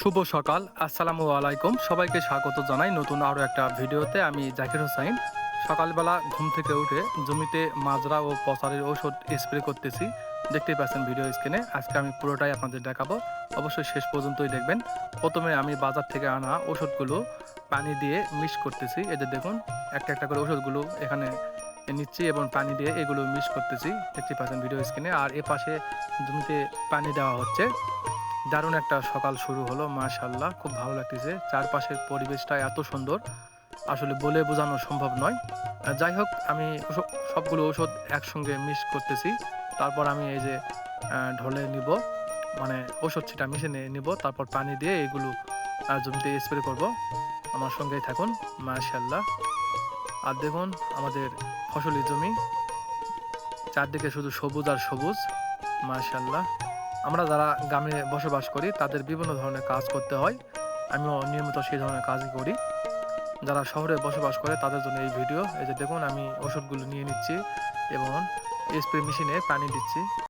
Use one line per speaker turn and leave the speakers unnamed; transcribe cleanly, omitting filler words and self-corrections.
শুভ সকাল, আসসালামু আলাইকুম। সবাইকে স্বাগত জানাই নতুন আরও একটা ভিডিওতে। আমি জাকির হোসাইন। সকালবেলা ঘুম থেকে উঠে জমিতে মাজরা ও পচারের ওষুধ স্প্রে করতেছি। দেখতেই পাচ্ছেন ভিডিও স্ক্রিনে। আজকে আমি পুরোটাই আপনাদের দেখাবো, অবশ্যই শেষ পর্যন্তই দেখবেন। প্রথমে আমি বাজার থেকে আনা ওষুধগুলো পানি দিয়ে মিক্স করতেছি। এই যে দেখুন, একটা একটা করে ওষুধগুলো এখানে নিচ্ছি এবং পানি দিয়ে এগুলো মিক্স করতেছি। দেখতেই পাচ্ছেন ভিডিও স্ক্রিনে। আর এপাশে জমিতে পানি দেওয়া হচ্ছে। দারুণ একটা সকাল শুরু হলো, মাশাআল্লাহ, খুব ভালো লাগতেছে। চারপাশের পরিবেশটা এত সুন্দর, আসলে বলে বোঝানো সম্ভব নয়। যাই হোক, আমি সবগুলো ওষুধ একসঙ্গে মিক্স করতেছি। তারপর আমি এই যে ঢলে নিব, মানে ওষুধ ছিটা মেশিনে নিব, তারপর পানি দিয়ে এগুলো জমিতে স্প্রে করব। আমার সঙ্গেই থাকুন, মাশাআল্লাহ। আর দেখুন আমাদের ফসলি জমি, চারদিকে শুধু সবুজ আর সবুজ, মাশাআল্লাহ। আমরা যারা গ্রামে বসবাস করি তাদের বিভিন্ন ধরনের কাজ করতে হয়। আমিও নিয়মিত সেই ধরনের কাজই করি। যারা শহরে বসবাস করে তাদের জন্য এই ভিডিও। এই যে দেখুন, আমি ওষুধগুলো নিয়ে নিচ্ছি এবং স্প্রে মেশিনে পানি দিচ্ছি।